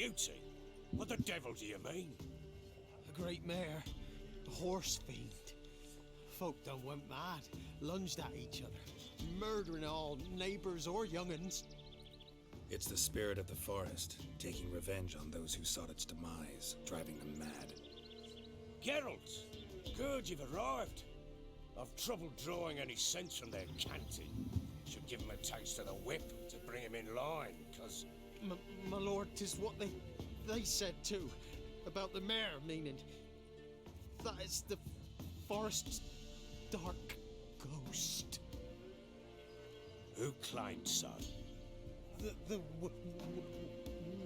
beauty? What the devil do you mean? A great mare, a horse fiend. Folk done went mad, lunged at each other, murdering all neighbors or young'uns. It's the spirit of the forest, taking revenge on those who sought its demise, driving them mad. Geralt, good you've arrived. I've trouble drawing any sense from their canting. Should give 'em a taste of the whip to bring 'em in line, 'cause... My lord, 'tis what they said too, about the mare, meaning that it's the forest's dark ghost. Who claimed so? The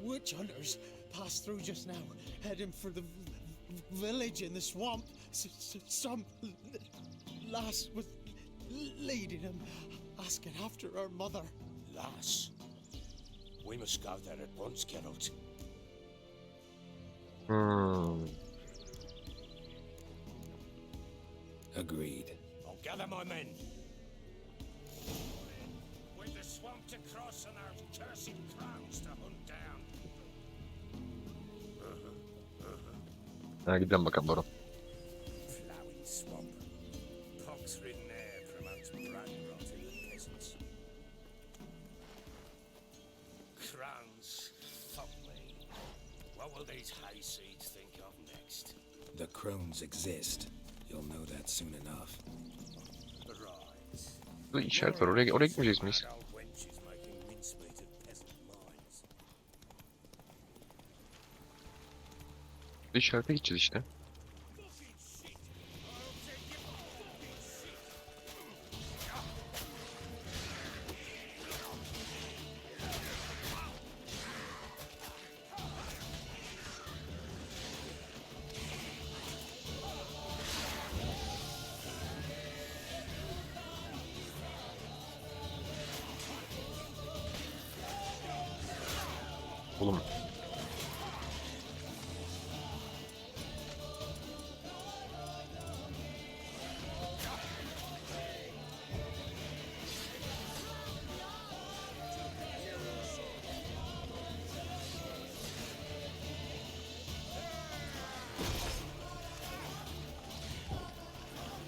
witch hunters passed through just now, heading for the village in the swamp. Some lass was leading them, asking after her mother. Lass? We must go there at once, Geralt. Agreed. I'll gather my men. With the swamp to cross and those cursed crows to hunt down. Ha, gidelim bakalım Baron. Flowing swamp. Pox-ridden air promotes brain rot in the peasants. Crones, fuck me. What will these hayseeds think of next? The crones exist. You'll know that soon enough. Right. Bu işaret var. Oraya gitmeyeceğiz miyiz? Old wenches making mincemeat of peasant minds. Bu işarete gideceğiz işte. Oğlum.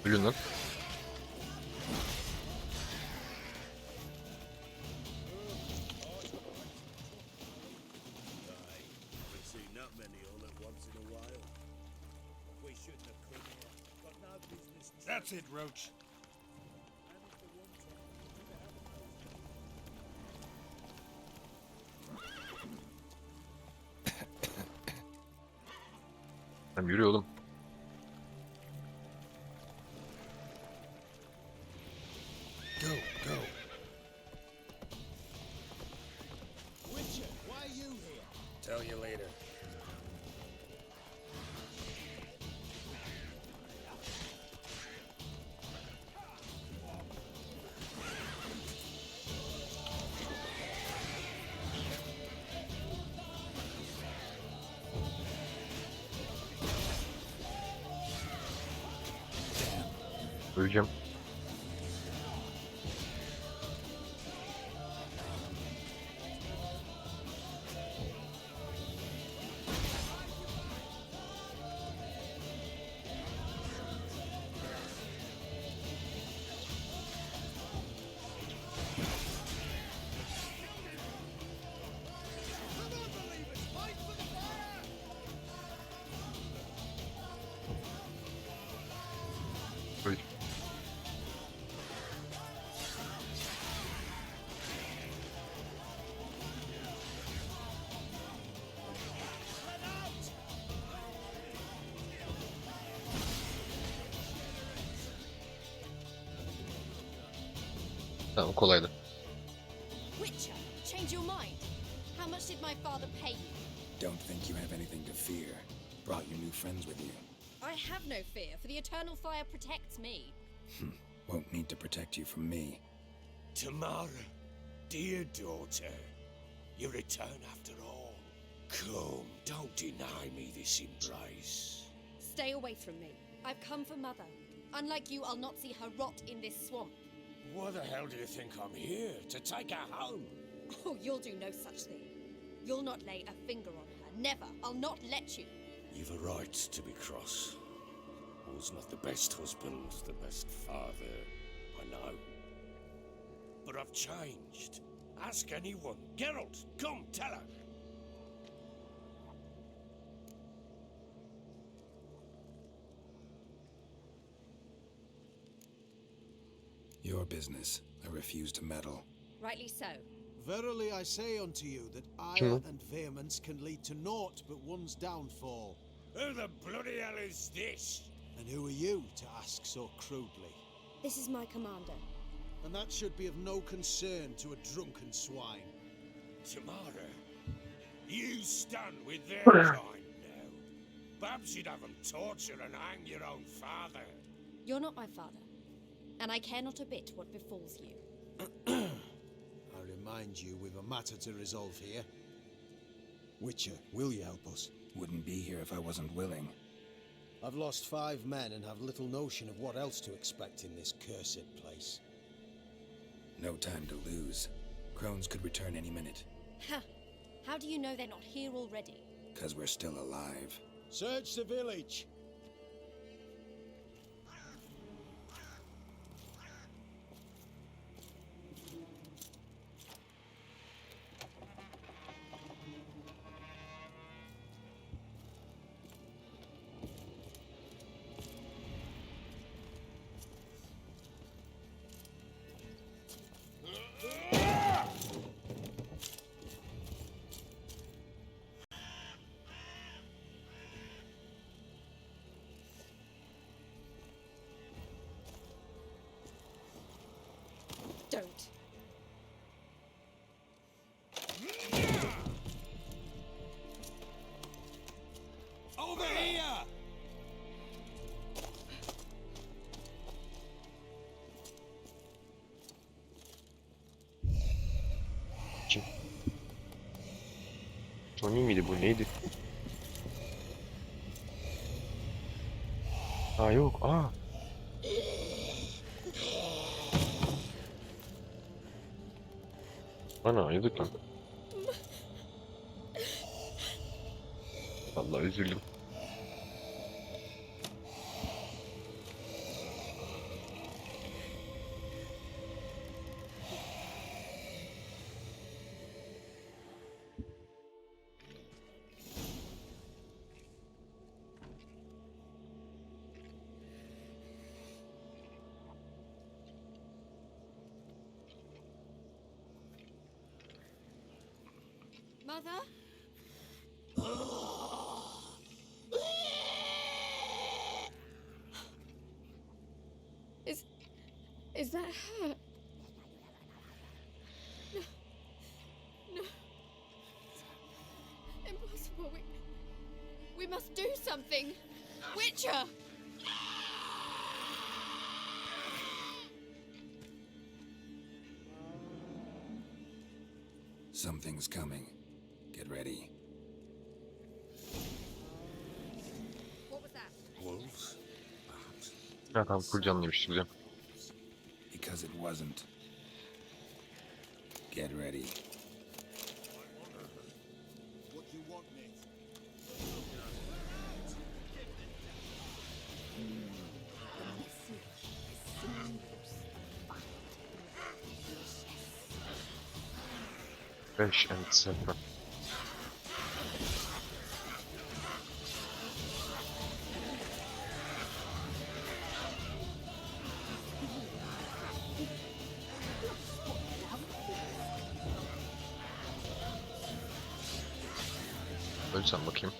Ölün lan. That's it, Roach. Tamam yürü oğlum. Go, go. Witcher, why are you here? Tell you later. Öleceğim. Öl. Tamam kolaydı. Witcher, change your mind. How much did my father pay you? Don't think you have anything to fear. Brought your new friends with you. I have no fear, for the eternal fire protects me. Won't need to protect you from me. Tamara, dear daughter, you return after all. Come, don't deny me this embrace. Stay away from me. I've come for Mother. Unlike you, I'll not see her rot in this swamp. Why the hell do you think I'm here? To take her home? Oh, you'll do no such thing. You'll not lay a finger on her. Never. I'll not let you. You've a right to be cross. I was not the best husband, the best father, I know. But I've changed. Ask anyone. Geralt, come, tell her. Your business. I refuse to meddle. Rightly so. Verily I say unto you that ire and vehemence can lead to naught but one's downfall. Who the bloody hell is this? And who are you to ask so crudely? This is my commander. And that should be of no concern to a drunken swine. Tamara, you stand with their kind now. Perhaps you'd have them torture and hang your own father. You're not my father, and I care not a bit what befalls you. I remind you we've a matter to resolve here. Witcher, will you help us? Wouldn't be here if I wasn't willing. I've lost 5 men and have little notion of what else to expect in this cursed place. No time to lose. Crones could return any minute. Ha! How do you know they're not here already? 'Cause we're still alive. Search the village! Don't. Over here! Kim? Johnny miydi bu? Neydi? Aa yok. Aa. Ana ayıdık lan. Vallahi üzüldüm. Mother? Is that her? No. No. Impossible. We must do something. Witcher! Something's coming. Get ready. What was that? Wolves? Perhaps. Ya tamam full canlıymış biliyorum. Because it wasn't. Get ready. What you want, mate? Beş and 7. Ölsem bakayım.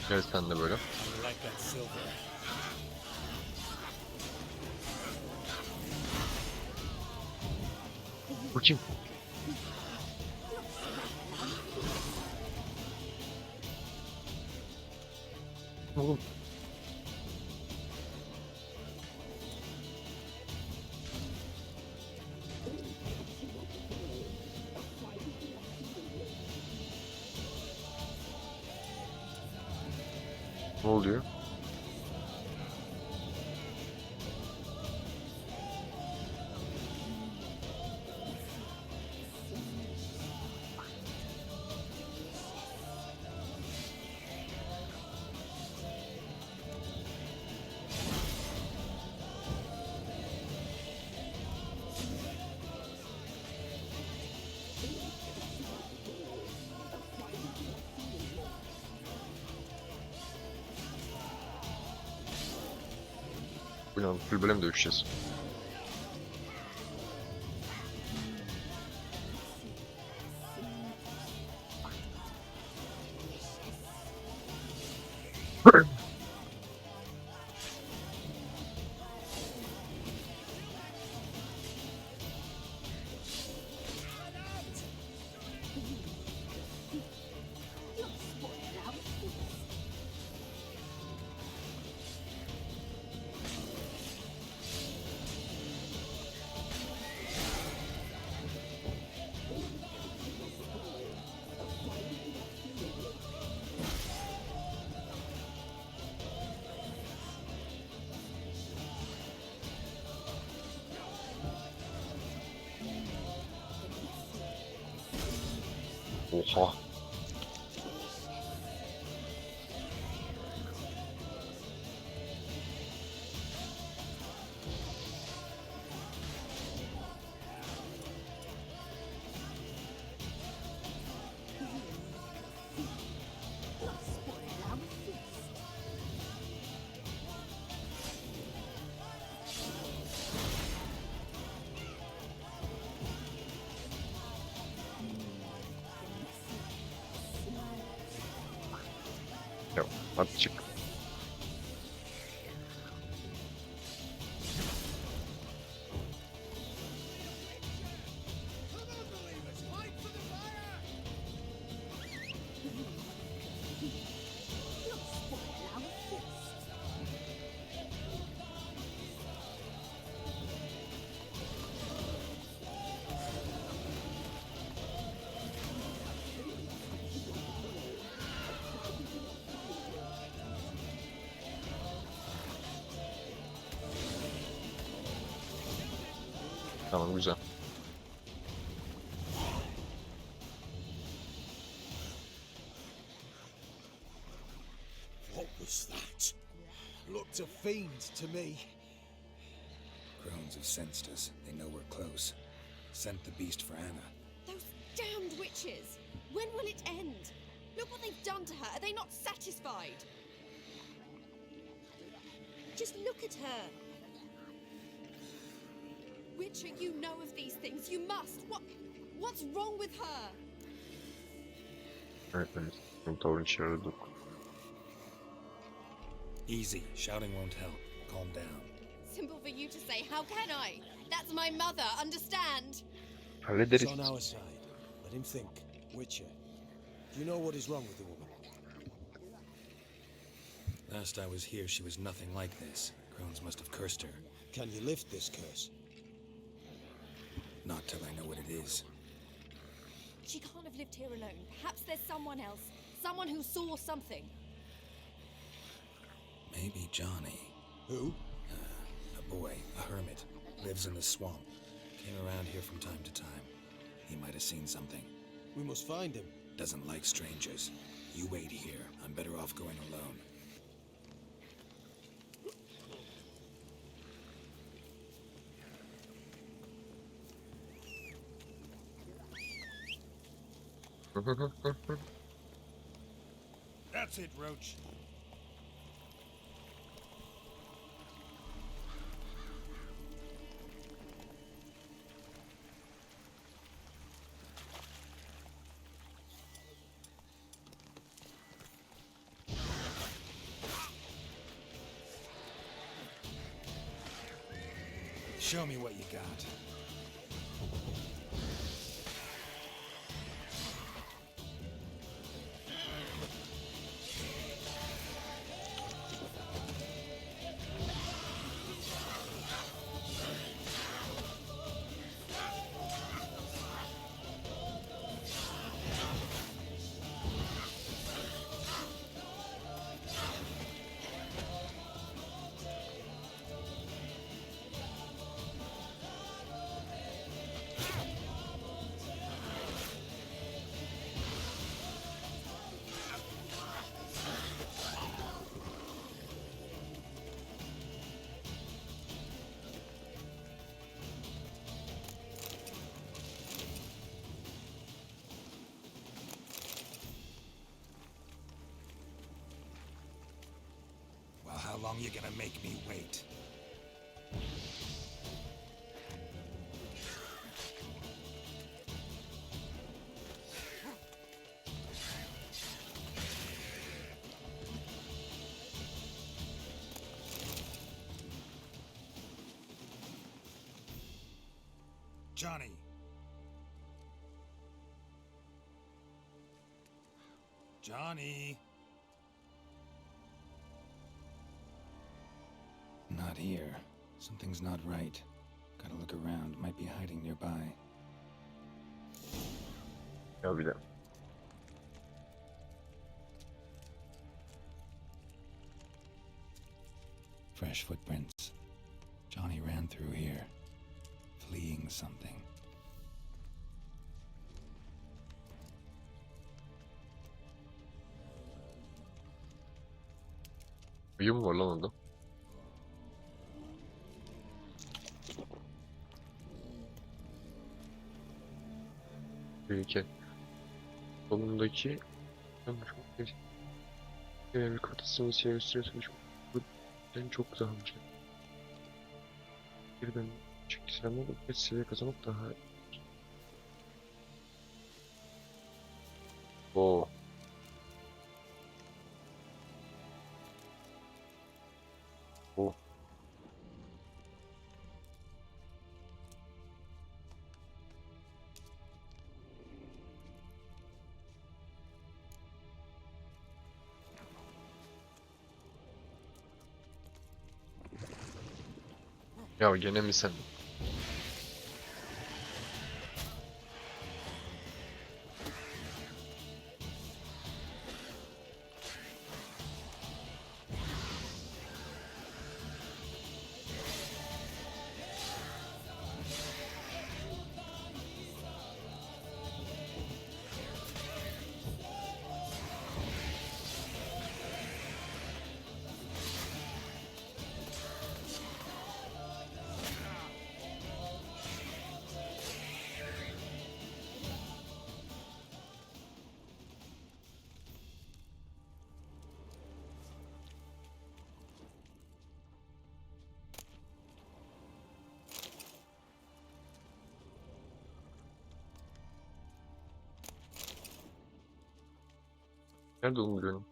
Gel sen de böyle. Like that silver. Bu kim? Oğlum. Ne oluyor? Bu ne? Full bölüm dövüşeceğiz. Oha. Ya, hadi çık. Tamam, güzel. What was that? Looked a fiend to me. Crones have sensed us. They know we're close. Sent the beast for Anna. Those damned witches! When will it end? Look what they've done to her. Are they not satisfied? Just look at her. Witcher, you know of these things. You must. What's wrong with her? Evet, evet. Bunu tavrını çağırdık. Easy. Shouting won't help. Calm down. Simple for you to say. How can I? That's my mother. Understand? Hallederiz. It's on our side. Let him think. Witcher, do you know what is wrong with the woman? Last I was here, she was nothing like this. Crones must have cursed her. Can you lift this curse? Not till I know what it is. She can't have lived here alone. Perhaps there's someone else. Someone who saw something. Maybe Johnny. Who? A boy, a hermit. Lives in the swamp. Came around here from time to time. He might have seen something. We must find him. Doesn't like strangers. You wait here. I'm better off going alone. That's it, Roach. Show me what you got. How long you gonna make me wait? Johnny! Johnny! Not here. Something's not right. Gotta look around. Might be hiding nearby. Ya bir de. Fresh footprints. Johnny ran through here, fleeing something. Büyü mü var lan orada? Büyüken. Solundaki bir kartasını siyah gösteriyorsun. Ben çok güzelmiş. Bir ben çekti silahımı alıp 5 seviye kazanıp daha Oo. Oh. Ya gene mi sen? Nerede onu biliyorum?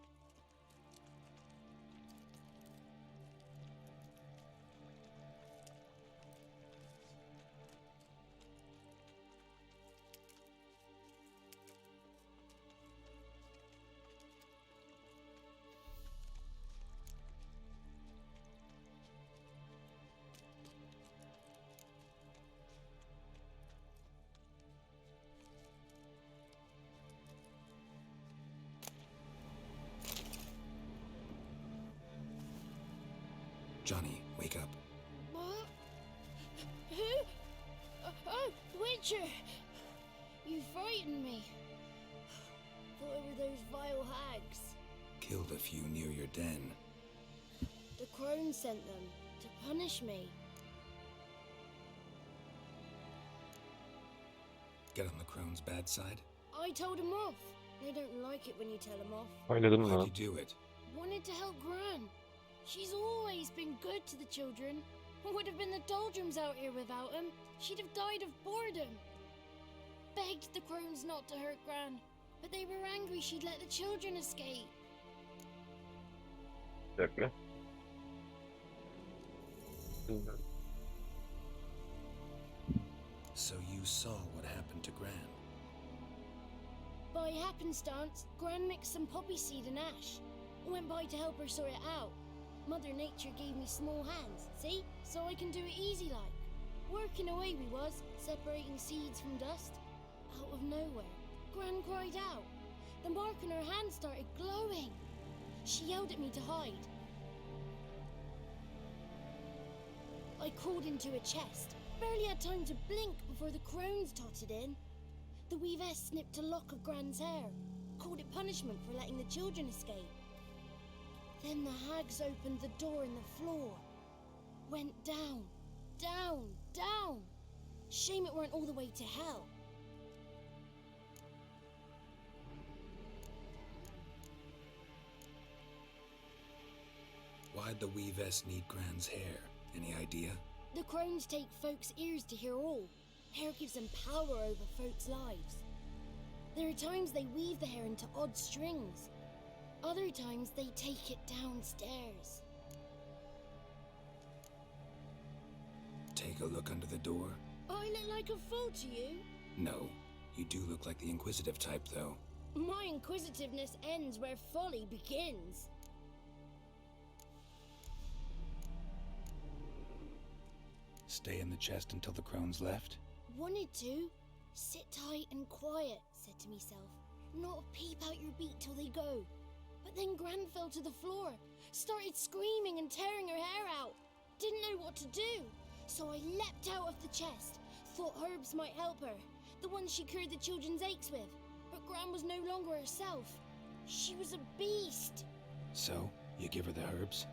Johnny, wake up. What? Who? Oh, Witcher! You frightened me. Thought it were those vile hags. Killed a few near your den. The crone sent them to punish me. Get on the crone's bad side? I told them off. They don't like it when you tell them off. Oynadım Why'd lan. you do it? Wanted to help Gran. She's always been good to the children. It would have been the doldrums out here without him. She'd have died of boredom. Begged the crones not to hurt Gran, but they were angry she'd let the children escape. Bir dakika. So you saw what happened to Gran? By happenstance, Gran mixed some poppy seed and ash. Went by to help her sort it out. Mother Nature gave me small hands, see? So I can do it easy like. Working away we was, separating seeds from dust. Out of nowhere, Gran cried out. The mark on her hand started glowing. She yelled at me to hide. I crawled into a chest. Barely had time to blink before the crones totted in. The weavess snipped a lock of Gran's hair. Called it punishment for letting the children escape. Then the hags opened the door in the floor. Went down, down, down. Shame it weren't all the way to hell. Why'd Why'd the Weavess need Gran's hair? Any idea? The crones take folks' ears to hear all. Hair gives them power over folks' lives. There are times they weave the hair into odd strings. Other times they take it downstairs. Take a look under the door? I look like a fool to you? No. You do look like the inquisitive type, though. My inquisitiveness ends where folly begins. Stay in the chest until the crone's left? Wanted to. Sit tight and quiet, said to myself. Not peep out your beat till they go. But then Gran fell to the floor, started screaming and tearing her hair out. Didn't know what to do, so I leapt out of the chest. Thought herbs might help her, the ones she cured the children's aches with. But Gran was no longer herself. She was a beast. So, you give her the herbs?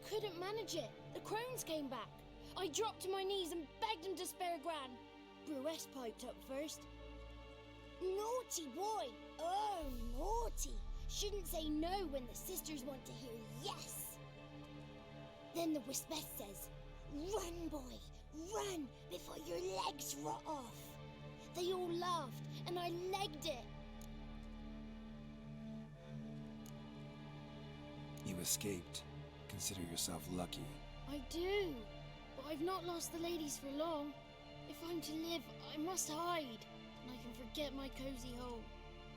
Couldn't manage it. The crones came back. I dropped to my knees and begged him to spare Gran. Bruess piped up first. Naughty boy! Oh, naughty! Shouldn't say no when the sisters want to hear yes. Then the Wispess says, "Run, boy, run before your legs rot off." They all laughed and I legged it. You escaped. Consider yourself lucky. I do, but I've not lost the ladies for long. If I'm to live, I must hide, and I can forget my cozy hole.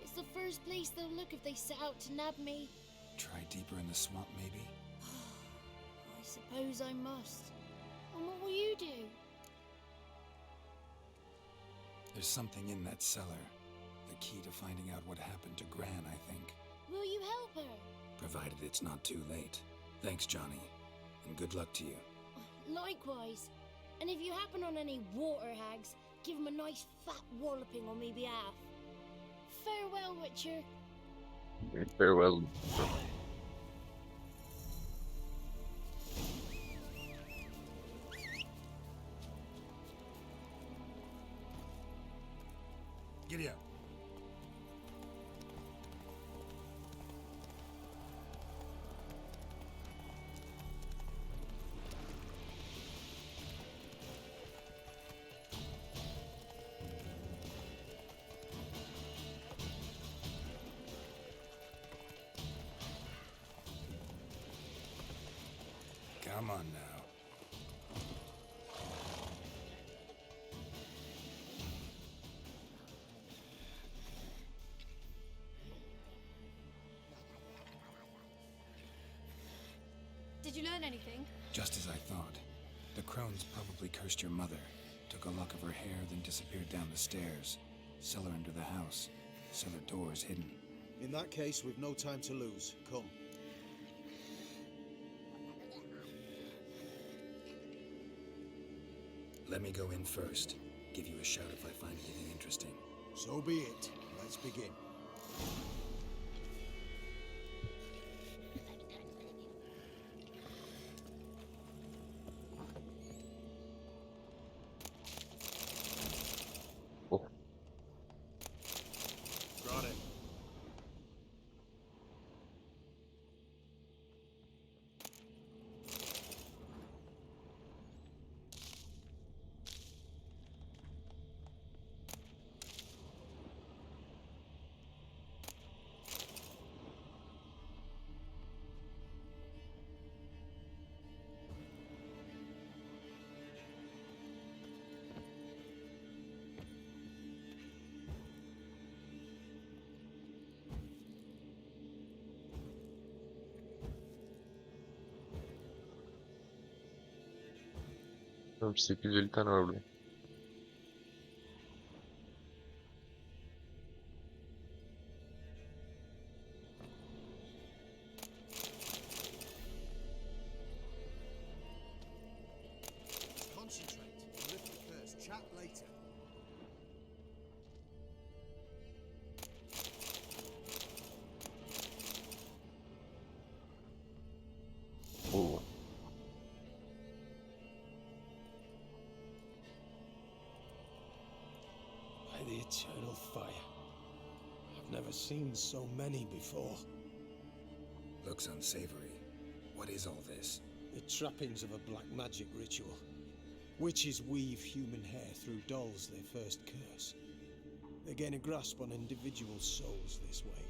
It's the first place they'll look if they set out to nab me. Try deeper in the swamp, maybe? I suppose I must. And what will you do? There's something in that cellar. The key to finding out what happened to Gran, I think. Will you help her? Provided it's not too late. Thanks, Johnny. And good luck to you. Likewise. And if you happen on any water hags, give them a nice fat walloping on me behalf. Farewell, Witcher. Farewell. Giddy up. Come on now. Did you learn anything? Just as I thought. The crones probably cursed your mother, took a lock of her hair, then disappeared down the stairs. Cellar under the house. Cellar doors hidden. In that case, we've no time to lose. Come. Let me go in first. Give you a shout if I find anything interesting. So be it. Let's begin. Oh, Got it. tamam, 850 tane var burada. Concentrate. Lift the curse. Chat later. Oo. By the eternal fire. I've never seen so many before. Looks unsavory. What is all this? The trappings of a black magic ritual. Witches weave human hair through dolls they first curse. They gain a grasp on individual souls this way.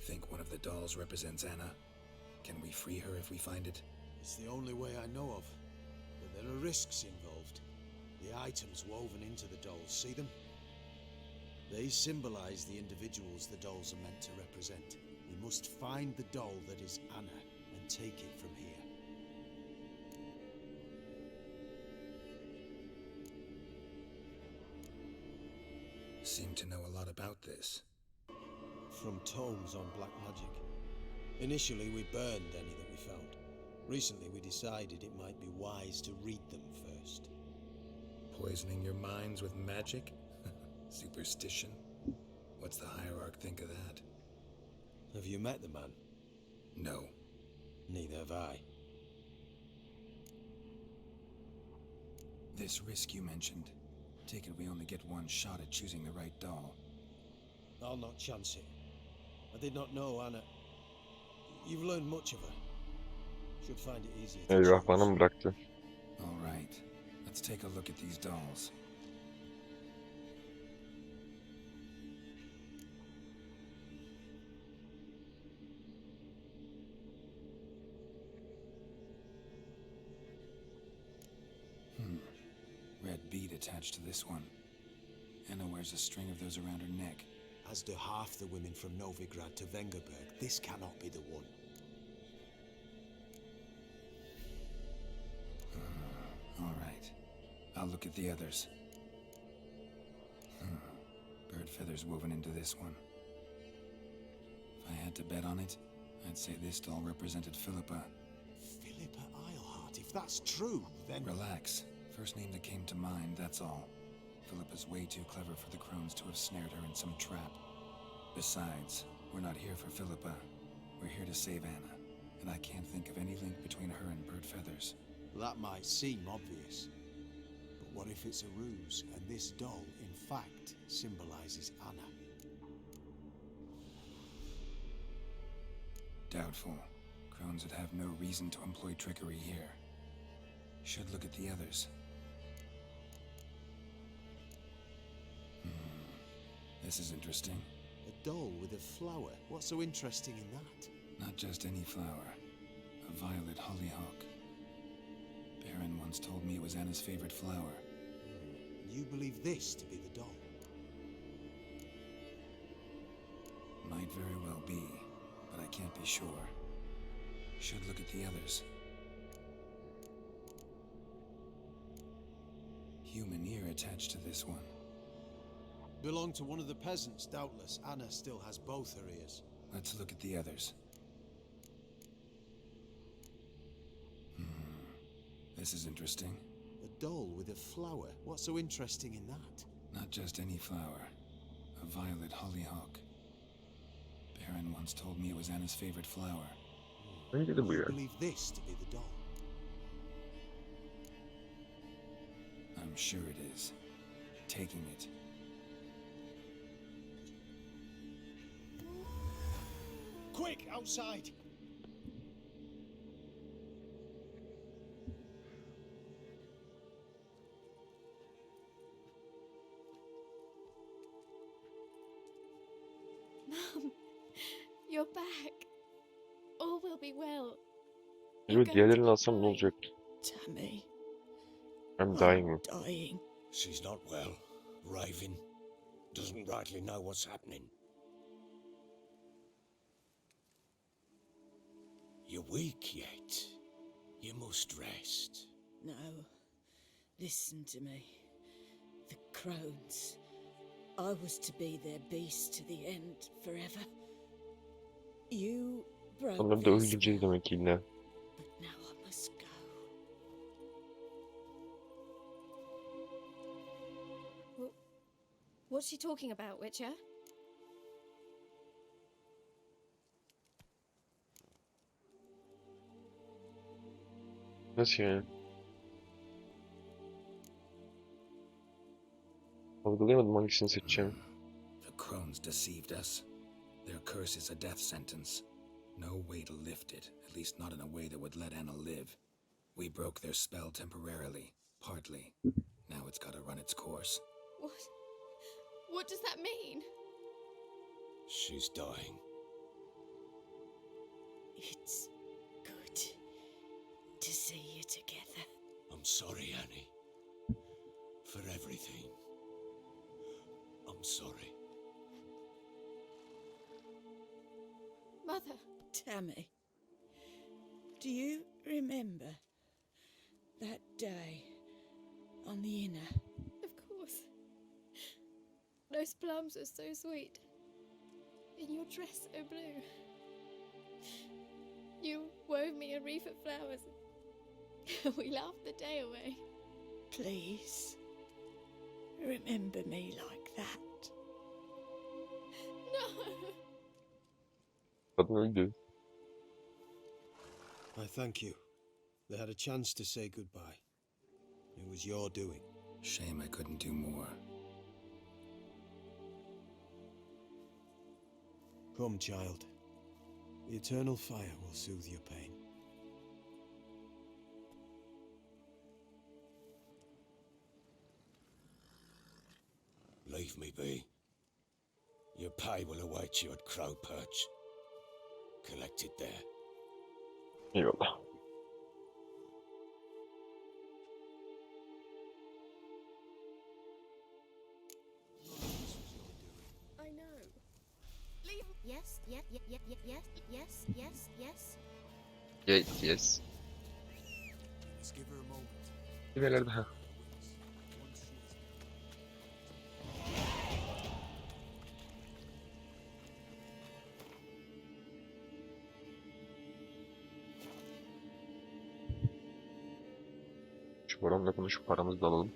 Think one of the dolls represents Anna? Can we free her if we find it? It's the only way I know of. But there are risks involved. The items woven into the dolls, see them? They symbolize the individuals the dolls are meant to represent. We must find the doll that is Anna and take it from here. Seem to know a lot about this. From tomes on black magic. Initially, we burned any that we found. Recently, we decided it might be wise to read them first. Poisoning your minds with magic? Superstition? What's the hierarch think of that? Have you met the man? No. Neither have I. This risk you mentioned. Take it we only get one shot at choosing the right doll. I'll not chance it. I did not know Anna. You've learned much of her. Should find it easier to Eyvah, bana choose. mı bıraktı? All right. Let's take a look at these dolls. Red bead attached to this one. Anna wears a string of those around her neck. As do half the women from Novigrad to Vengerberg. This cannot be the one. All right. I'll look at the others. Bird feathers woven into this one. If I had to bet on it, I'd say this doll represented Philippa. Philippa Eilhart, if that's true, then... Relax. First name that came to mind, that's all. Philippa's way too clever for the crones to have snared her in some trap. Besides, we're not here for Philippa. We're here to save Anna. And I can't think of any link between her and bird feathers. That might seem obvious. But what if it's a ruse, and this doll, in fact, symbolizes Anna? Doubtful. Crones would have no reason to employ trickery here. Should look at the others. This is interesting. A doll with a flower. What's so interesting in that? Not just any flower. A violet hollyhock. Baron once told me it was Anna's favorite flower. You believe this to be the doll? Might very well be, but I can't be sure. Should look at the others. Human ear attached to this one. Belonged to one of the peasants, doubtless. Anna still has both her ears. Let's look at the others. This is interesting. A doll with a flower. What's so interesting in that? Not just any flower. A violet hollyhock. Baron once told me it was Anna's favorite flower. Bence de bu You ya. believe this to be the doll? I'm sure it is. Taking it. Quick, outside! Mum, you're back. All will be well. Yo, diğerlerini alsam ne olacak? Tammy, I'm dying mı? dying. She's not well. Raving. Doesn't rightly know what's happening. You're weak yet. You must rest. No, listen to me. The crones. I was to be their beast to the end, forever. You broke Onları da their öldüreceğiz spell, demek ki illa. but now I must go. What's she talking about, Witcher? Nasıl yani? Algılayamadım hangisini seçeceğim. The crones deceived us. Their curse is a death sentence. No way to lift it, at least not in a way that would let Anna live. We broke their spell temporarily, partly. Now it's gotta run its course. What? What does that mean? She's dying. It's good to see you together. I'm sorry, Annie. For everything. I'm sorry. Mother. Tammy, do you remember that day on the inner? Of course. Those plums are so sweet. In your dress so blue. You wove me a wreath of flowers. We laughed the day away. Please, remember me like that. No! Kadın öldü. I thank you. They had a chance to say goodbye. It was your doing. Shame I couldn't do more. Come, child. The eternal fire will soothe your pain. Leave me be. Your pay will await you at Crow Perch. Collect it there. Eyvallah. I know. Leave. Yes, yes, yes, yes, yes, yes, yes. Yes. Nerelerde ha? Şu Boran'la konuşup paramızı da alalım.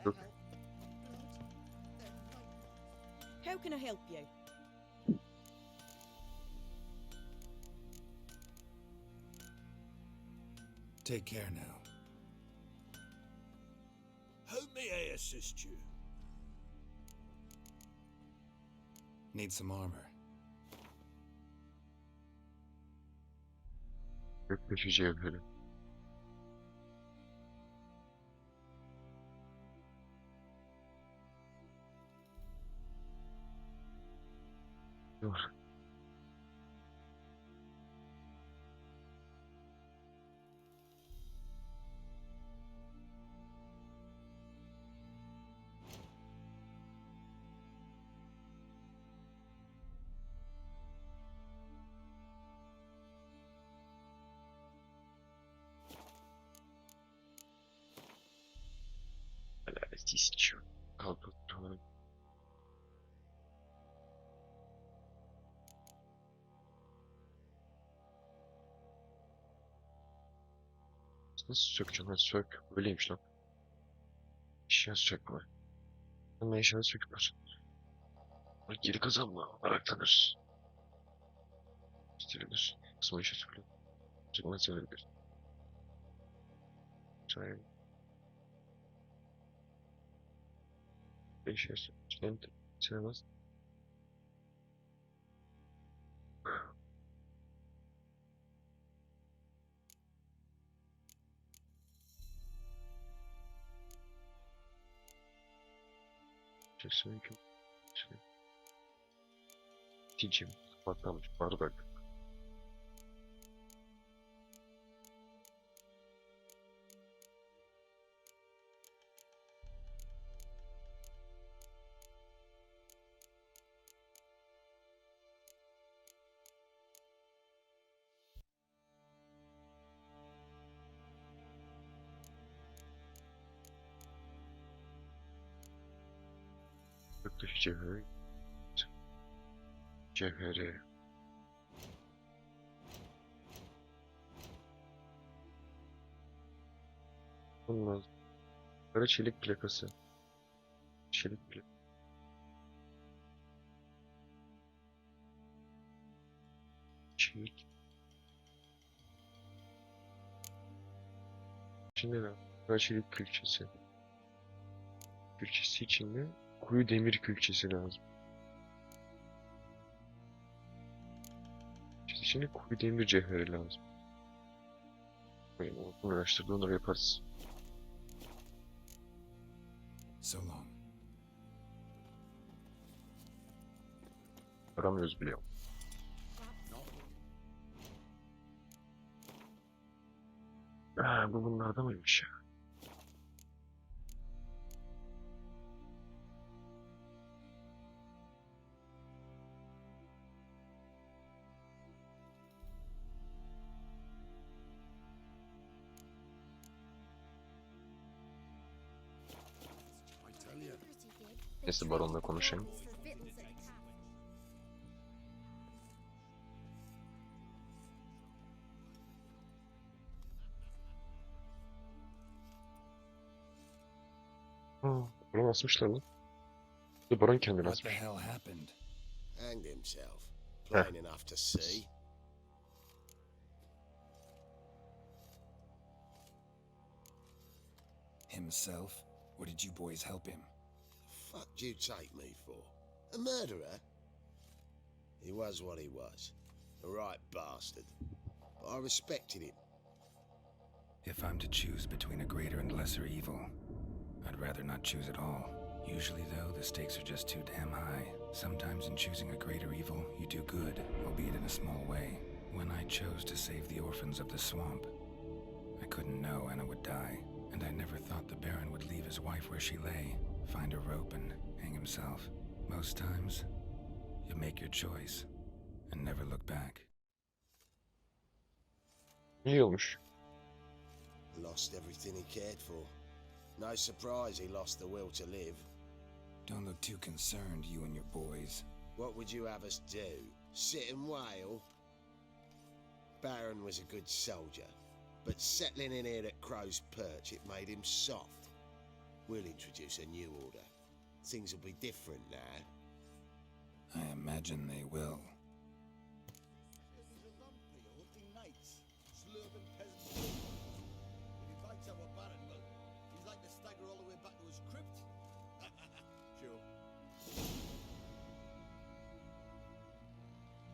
Yok. How can I help you? Take care now. How may I assist you? Need some armor. Göktaşı cevheri. Dur. Adalet istiyor. Al bakalım. Nasıl sökeceğim lan sök. Böyleymiş lan. Eşya sökme. Ama eşya sökmüyorsun. Geri kazanma. Araklanır. İstirilir. Kısma eşya sökülür. Sökme sevebilir. Sayın. Eşya sökülür. Sevmez. Şey ki. Şey. Ticim. Patlamış. Bardak. cevher. Cevheri. Olmaz. Kara çelik plakası. Çelik plakası. Çelik. İçinde ne? Kara çelik külçesi. Külçesi içinde koyu demir külçesi lazım. İçinde koyu demir cevheri lazım. Onu araştırdı, onları yaparız. So long. Aramıyoruz bile. Bu bunlarda mıymış ya? I tell you. Neyse baronla konuşayım. Baron asmışlar lan. Bir de baron kendini What the asmış. hell happened? Hanged himself. Plain enough to see. Himself? What did you boys help him? Fuck do you take me for? A murderer? He was what he was. A right bastard. But I respected him. If I'm to choose between a greater and lesser evil, I'd rather not choose at all. Usually, though, the stakes are just too damn high. Sometimes in choosing a greater evil, you do good, albeit in a small way. When I chose to save the orphans of the swamp, I couldn't know Anna would die, and I never thought the Baron would leave his wife where she lay, find a rope and hang himself. Most times, you make your choice and never look back. İyi olmuş. Lost everything he cared for. No surprise he lost the will to live. Don't look too concerned, you and your boys. What would you have us do? Sit and wail? Baron was a good soldier, but settling in here at Crow's Perch, it made him soft. We'll introduce a new order. Things will be different now. I imagine they will.